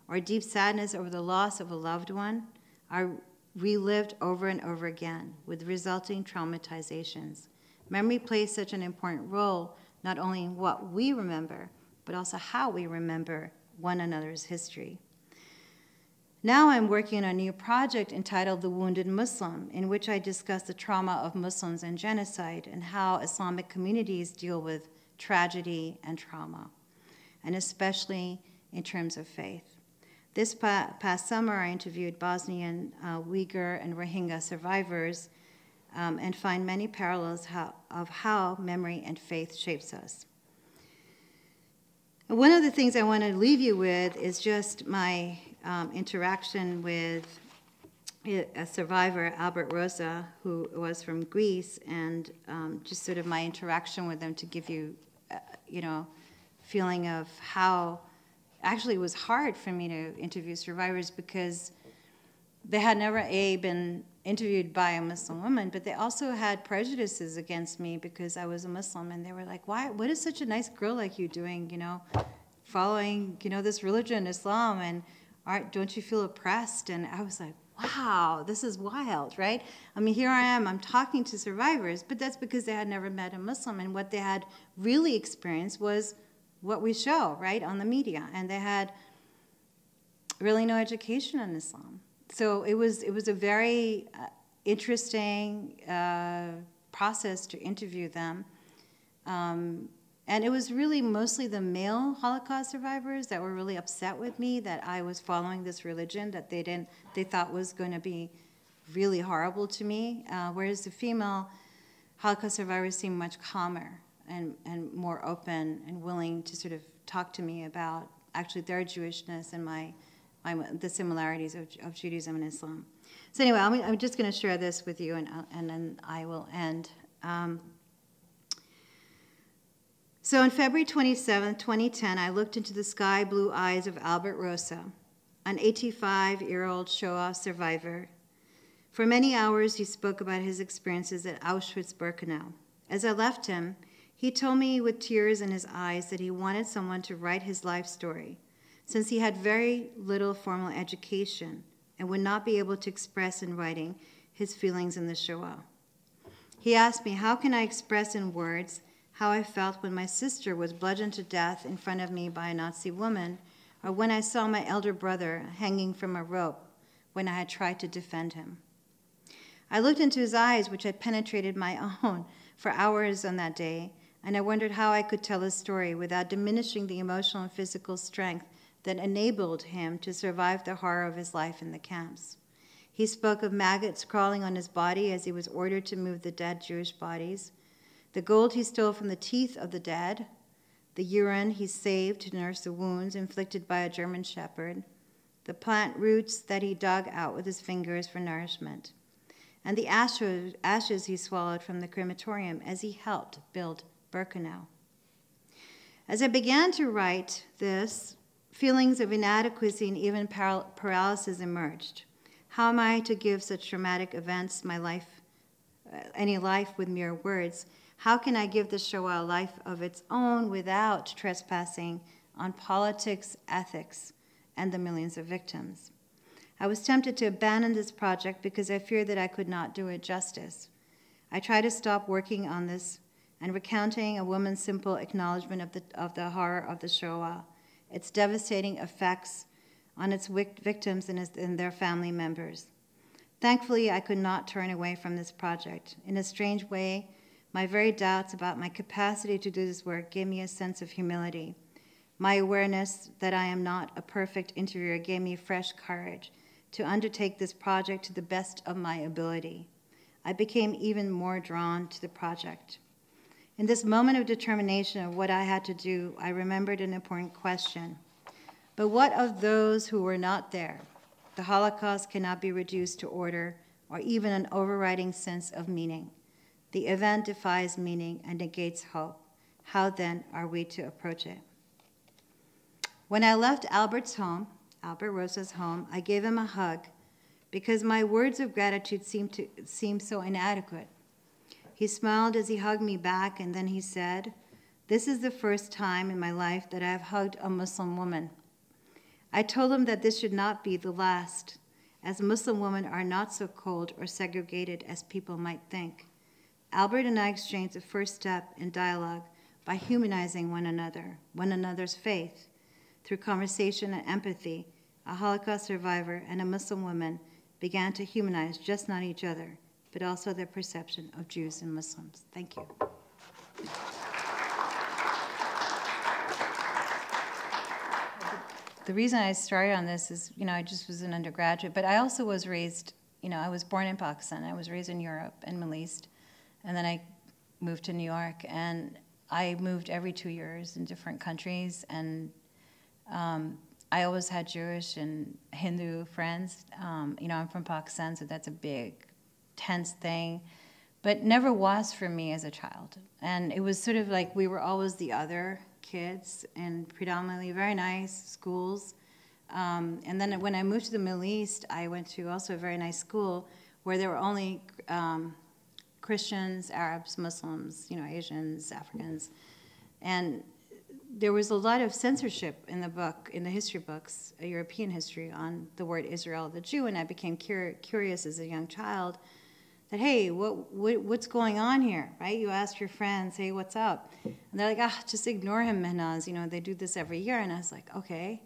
or deep sadness over the loss of a loved one are relived over and over again with resulting traumatizations. Memory plays such an important role not only in what we remember, but also how we remember one another's history. Now I'm working on a new project entitled The Wounded Muslim, in which I discuss the trauma of Muslims and genocide and how Islamic communities deal with tragedy and trauma, and especially in terms of faith. This past summer, I interviewed Bosnian, Uyghur, and Rohingya survivors and find many parallels of how memory and faith shapes us. One of the things I want to leave you with is just my interaction with a survivor, Albert Rosa, who was from Greece, and just sort of my interaction with them to give you, feeling of how actually it was hard for me to interview survivors because they had never been interviewed by a Muslim woman, but they also had prejudices against me because I was a Muslim, and they were like, "Why? What is such a nice girl like you doing? Following this religion, Islam, and don't you feel oppressed?" And I was like, "Wow, this is wild, right?" I mean, here I am. I'm talking to survivors, but that's because they had never met a Muslim, and what they had really experienced was what we show, right, on the media, and they had really no education on Islam. So it was a very interesting process to interview them. And it was really mostly the male Holocaust survivors that were really upset with me that I was following this religion that they thought was going to be really horrible to me, whereas the female Holocaust survivors seemed much calmer and more open and willing to sort of talk to me about actually their Jewishness and the similarities of Judaism and Islam. So anyway, I'm just going to share this with you, and then I will end. So on February 27, 2010, I looked into the sky blue eyes of Albert Rosa, an 85-year-old Shoah survivor. For many hours, he spoke about his experiences at Auschwitz-Birkenau. As I left him, he told me with tears in his eyes that he wanted someone to write his life story, since he had very little formal education and would not be able to express in writing his feelings in the Shoah. He asked me, how can I express in words how I felt when my sister was bludgeoned to death in front of me by a Nazi woman, or when I saw my elder brother hanging from a rope when I had tried to defend him. I looked into his eyes, which had penetrated my own, for hours on that day, and I wondered how I could tell his story without diminishing the emotional and physical strength that enabled him to survive the horror of his life in the camps. He spoke of maggots crawling on his body as he was ordered to move the dead Jewish bodies, the gold he stole from the teeth of the dead, the urine he saved to nurse the wounds inflicted by a German shepherd, the plant roots that he dug out with his fingers for nourishment, and the ashes he swallowed from the crematorium as he helped build Birkenau. As I began to write this, feelings of inadequacy and even paralysis emerged. How am I to give such traumatic events any life with mere words? How can I give the Shoah a life of its own without trespassing on politics, ethics, and the millions of victims? I was tempted to abandon this project because I feared that I could not do it justice. I tried to stop working on this and recounting a woman's simple acknowledgement of the horror of the Shoah, its devastating effects on its victims and their family members. Thankfully, I could not turn away from this project. In a strange way, my very doubts about my capacity to do this work gave me a sense of humility. My awareness that I am not a perfect interviewer gave me fresh courage to undertake this project to the best of my ability. I became even more drawn to the project. In this moment of determination of what I had to do, I remembered an important question. But what of those who were not there? The Holocaust cannot be reduced to order or even an overriding sense of meaning. The event defies meaning and negates hope. How then are we to approach it? When I left Albert Rosa's home, I gave him a hug because my words of gratitude seemed so inadequate. He smiled as he hugged me back, and then he said, "This is the first time in my life that I have hugged a Muslim woman." I told him that this should not be the last, as Muslim women are not so cold or segregated as people might think. Albert and I exchanged the first step in dialogue by humanizing one another, one another's faith. Through conversation and empathy, a Holocaust survivor and a Muslim woman began to humanize just not each other, but also their perception of Jews and Muslims. Thank you. The reason I started on this is, I just was an undergraduate, but I also was raised, I was born in Pakistan. I was raised in Europe and Middle East, and then I moved to New York, and I moved every 2 years in different countries, and I always had Jewish and Hindu friends. I'm from Pakistan, so that's a big, tense thing, but never was for me as a child. And it was sort of like we were always the other kids in predominantly very nice schools. And then when I moved to the Middle East, I went to also a very nice school where there were only Christians, Arabs, Muslims, Asians, Africans. And there was a lot of censorship in the book, in the history books, European history, on the word Israel, the Jew, and I became curious as a young child that, hey, what's going on here, right? You asked your friends, hey, what's up? And they're like, just ignore him, Mehnaz. They do this every year. And I was like, okay.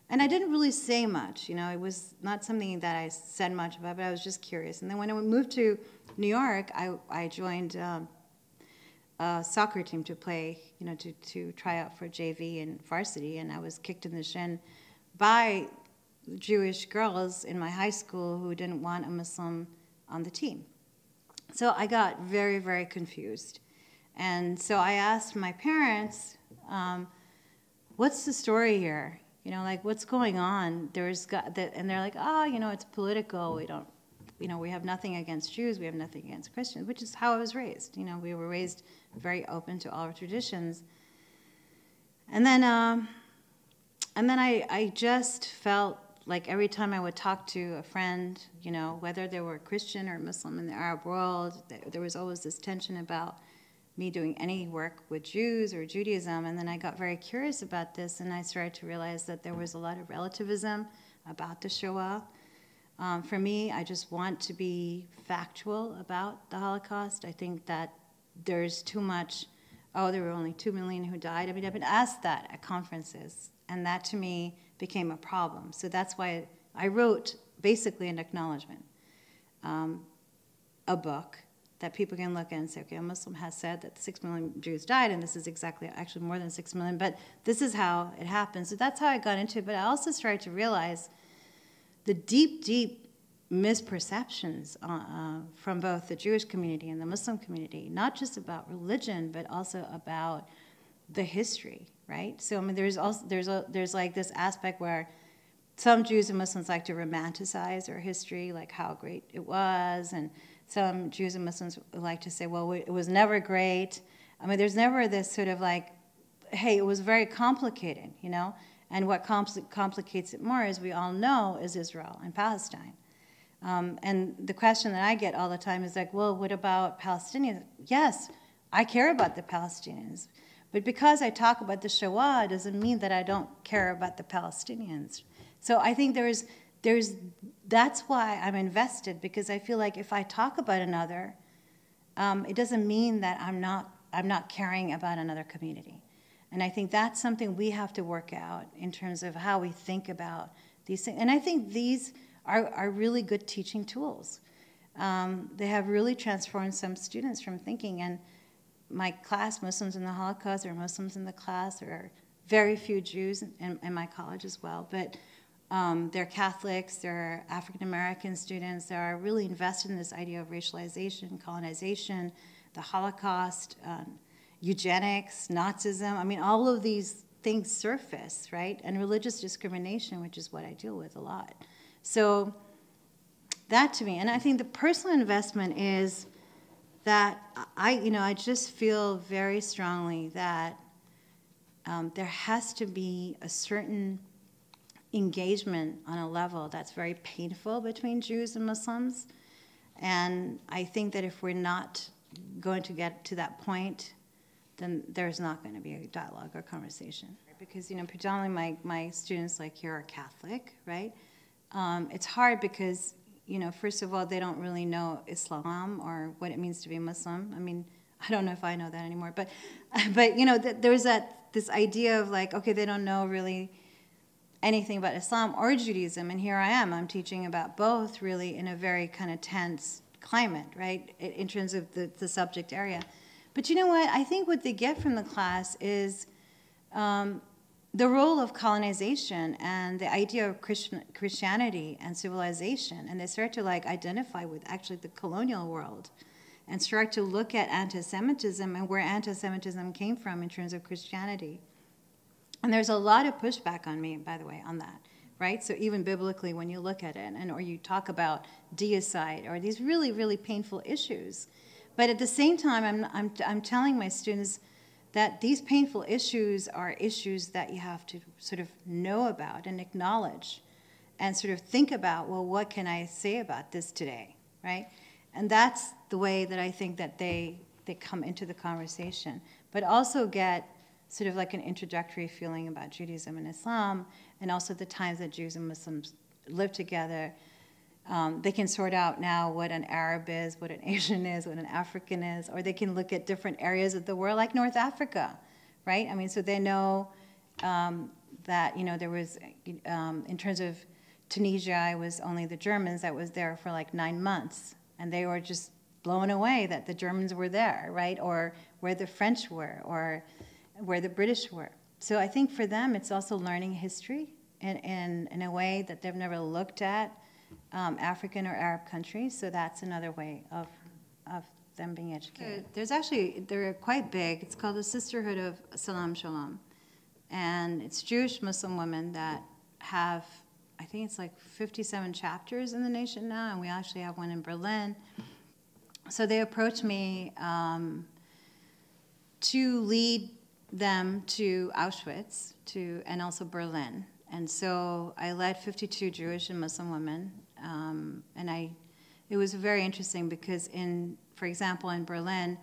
And I didn't really say much. It was not something that I said much about, but I was just curious. And then when I moved to New York, I joined a soccer team to play, to try out for JV and varsity, and I was kicked in the shin by Jewish girls in my high school who didn't want a Muslim on the team. So I got very, very confused. And so I asked my parents, what's the story here? What's going on? And they're like, it's political. We have nothing against Jews. We have nothing against Christians, which is how I was raised. We were raised very open to all our traditions. And then I just felt like every time I would talk to a friend, whether they were Christian or Muslim in the Arab world, there was always this tension about me doing any work with Jews or Judaism. And then I got very curious about this, and I started to realize that there was a lot of relativism about the Shoah. For me, I just want to be factual about the Holocaust. I think that there's too much, there were only 2 million who died. I mean, I've been asked that at conferences, and that to me became a problem. So that's why I wrote basically an acknowledgement, a book that people can look at and say, okay, a Muslim has said that 6 million Jews died, and this is exactly, actually more than 6 million, but this is how it happened. So that's how I got into it, but I also started to realize the deep, deep misperceptions from both the Jewish community and the Muslim community, not just about religion, but also about the history, right? So I mean, there's like this aspect where some Jews and Muslims like to romanticize our history, like how great it was, and some Jews and Muslims like to say, well, it was never great. I mean, there's never this sort of like, hey, it was very complicated, And what complicates it more, as we all know, is Israel and Palestine. And the question that I get all the time is like, well, what about Palestinians? Yes, I care about the Palestinians. But because I talk about the Shoah doesn't mean that I don't care about the Palestinians. So I think that's why I'm invested, because I feel like if I talk about another, it doesn't mean that I'm not caring about another community. And I think that's something we have to work out in terms of how we think about these things. And I think these are really good teaching tools. They have really transformed some students from thinking. And my class, Muslims in the Holocaust, there are Muslims in the class. There are very few Jews in my college as well. But they're Catholics, they're African-American students. They are really invested in this idea of racialization, colonization, the Holocaust, eugenics, Nazism. I mean, all of these things surface, right? And religious discrimination, which is what I deal with a lot. So that to me, and I think the personal investment is that I just feel very strongly that there has to be a certain engagement on a level that's very painful between Jews and Muslims. And I think that if we're not going to get to that point, then there's not going to be a dialogue or conversation. Because, predominantly my students like here are Catholic, right? It's hard because, first of all, they don't really know Islam or what it means to be Muslim. I mean, I don't know if I know that anymore, but there's this idea of like, okay, they don't know really anything about Islam or Judaism, and here I am, I'm teaching about both really in a very kind of tense climate, right, in terms of the subject area. But you know what, I think what they get from the class is the role of colonization and the idea of Christianity and civilization, and they start to like identify with actually the colonial world and start to look at anti-Semitism and where anti-Semitism came from in terms of Christianity. And there's a lot of pushback on me, by the way, on that, right? So even biblically, when you look at it, or you talk about deicide, or these really, really painful issues. But at the same time, I'm telling my students that these painful issues are issues that you have to sort of know about and acknowledge and sort of think about, well, what can I say about this today, right? And that's the way that I think that they come into the conversation, but also get sort of like an introductory feeling about Judaism and Islam, and also the times that Jews and Muslims live together. They can sort out now what an Arab is, what an Asian is, what an African is, or they can look at different areas of the world, like North Africa, right? I mean, so they know that, there was, in terms of Tunisia, it was only the Germans that was there for like 9 months, and they were just blown away that the Germans were there, right? Or where the French were, or where the British were. So I think for them, it's also learning history in a way that they've never looked at African or Arab countries. So that's another way of them being educated. They're quite big. It's called the Sisterhood of Salam Shalom. And it's Jewish Muslim women that have, I think it's like 57 chapters in the nation now, and we actually have one in Berlin. So they approached me to lead them to Auschwitz and also Berlin. And so I led 52 Jewish and Muslim women, and it was very interesting because for example, in Berlin,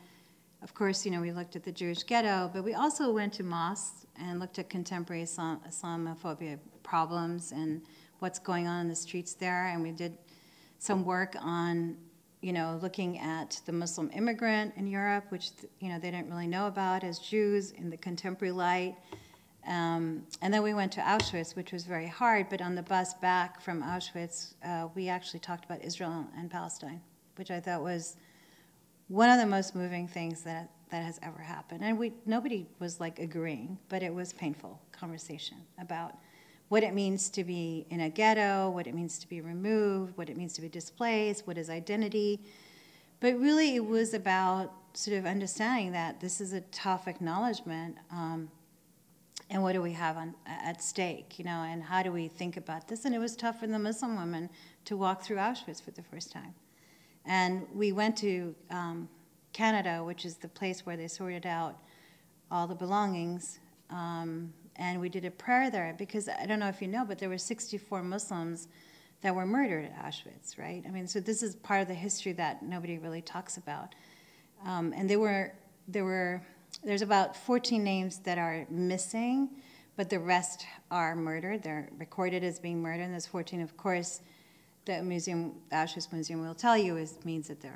of course, we looked at the Jewish ghetto, but we also went to mosques and looked at contemporary Islamophobia problems and what's going on in the streets there, and we did some work on looking at the Muslim immigrant in Europe, which they didn't really know about as Jews in the contemporary light. And then we went to Auschwitz, which was very hard, but on the bus back from Auschwitz, we actually talked about Israel and Palestine, which I thought was one of the most moving things that has ever happened. And nobody was like agreeing, but it was painful conversation about what it means to be in a ghetto, what it means to be removed, what it means to be displaced, what is identity. But really it was about sort of understanding that this is a tough acknowledgement, and what do we have at stake, and how do we think about this? And it was tough for the Muslim women to walk through Auschwitz for the first time. And we went to Canada, which is the place where they sorted out all the belongings, and we did a prayer there because I don't know if you know, but there were 64 Muslims that were murdered at Auschwitz, right? I mean, so this is part of the history that nobody really talks about. And there's about 14 names that are missing, but the rest are murdered. They're recorded as being murdered, and there's 14, of course, the Auschwitz Museum will tell you means that they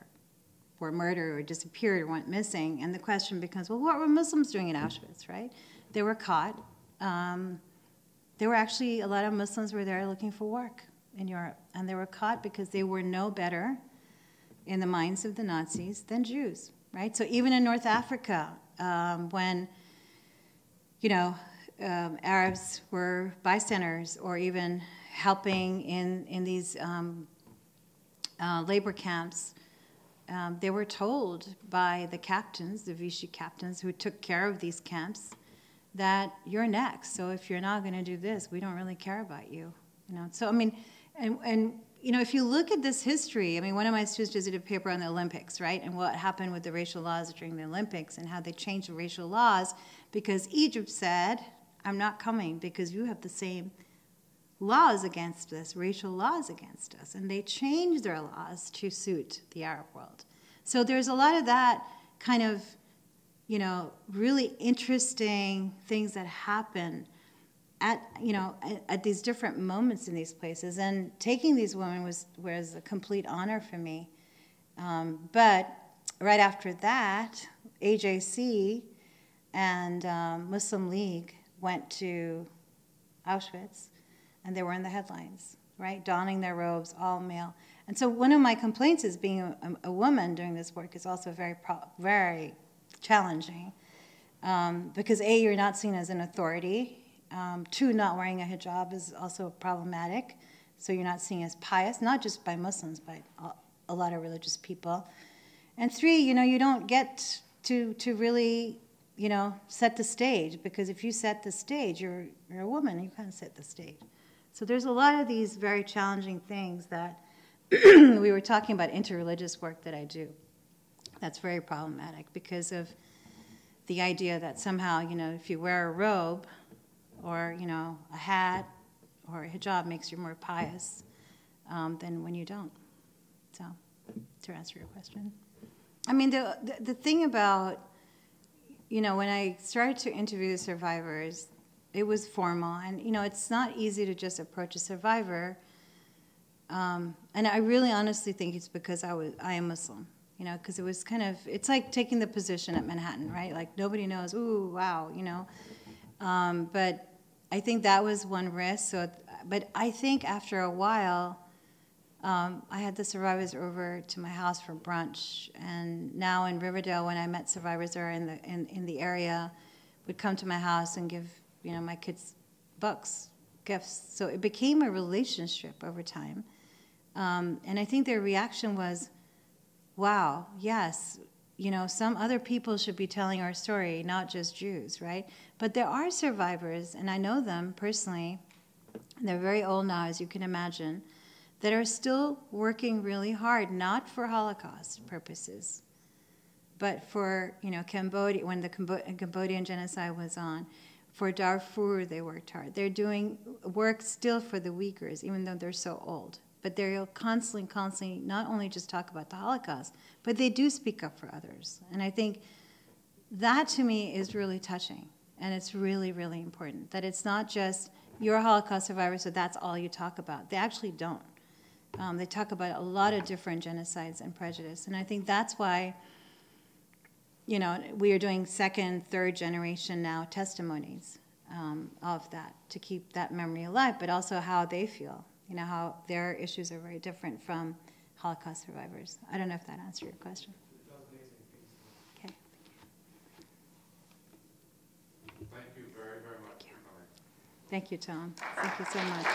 were murdered or disappeared or went missing. And the question becomes, well, what were Muslims doing in Auschwitz, right? They were caught. There were actually a lot of Muslims were there looking for work in Europe, and they were caught because they were no better in the minds of the Nazis than Jews, right? So even in North Africa, when Arabs were bystanders or even helping in these labor camps, they were told by the captains, the Vichy captains who took care of these camps, that you're next. So if you're not going to do this, we don't really care about you. So I mean, and if you look at this history, I mean, one of my students did a paper on the Olympics, right? And what happened with the racial laws during the Olympics and how they changed the racial laws because Egypt said, I'm not coming because you have the same laws against us, racial laws against us. And they changed their laws to suit the Arab world. So there's a lot of that kind of, you know, really interesting things that happen at, you know, at these different moments in these places. And taking these women was a complete honor for me. But right after that, AJC and Muslim League went to Auschwitz, and they were in the headlines, right? Donning their robes, all male. And so one of my complaints is being a woman doing this work is also very challenging. Because A, you're not seen as an authority. 2, not wearing a hijab is also problematic. So you're not seen as pious, not just by Muslims, but a lot of religious people. And 3, you know, you don't get to really, you know, set the stage, because if you set the stage, you're a woman, you kind of set the stage. So there's a lot of these very challenging things that we were talking about interreligious work that I do. That's very problematic because of the idea that somehow, you know, if you wear a robe or, you know, a hat or a hijab makes you more pious than when you don't. So, to answer your question. I mean, the thing about, you know, when I started to interview the survivors, it was formal. And, you know, it's not easy to just approach a survivor. And I really honestly think it's because I am Muslim, you know, because it was kind of, it's like taking the position at Manhattan, right? Like nobody knows, ooh, wow, you know. But I think that was one risk. So, but I think after a while, I had the survivors over to my house for brunch, and now in Riverdale, when I met survivors that are in the area, would come to my house and give, you know, my kids books, gifts. So it became a relationship over time, and I think their reaction was, "Wow, yes, you know, some other people should be telling our story, not just Jews, right?" But there are survivors, and I know them personally. They're very old now, as you can imagine, that are still working really hard, not for Holocaust purposes, but for, you know, Cambodia, when the Cambodian genocide was on. For Darfur, they worked hard. They're doing work still for the Uyghurs, even though they're so old. But they'll constantly not only just talk about the Holocaust, but they do speak up for others. And I think that, to me, is really touching. And it's really, really important, that it's not just, you're a Holocaust survivor, so that's all you talk about. They actually don't. They talk about a lot of different genocides and prejudice. And I think that's why, you know, we are doing 2nd, 3rd generation now testimonies of that, to keep that memory alive, but also how they feel, you know, how their issues are very different from Holocaust survivors. I don't know if that answered your question. Okay. Thank you very, very much for coming. Thank you, Tom. Thank you so much.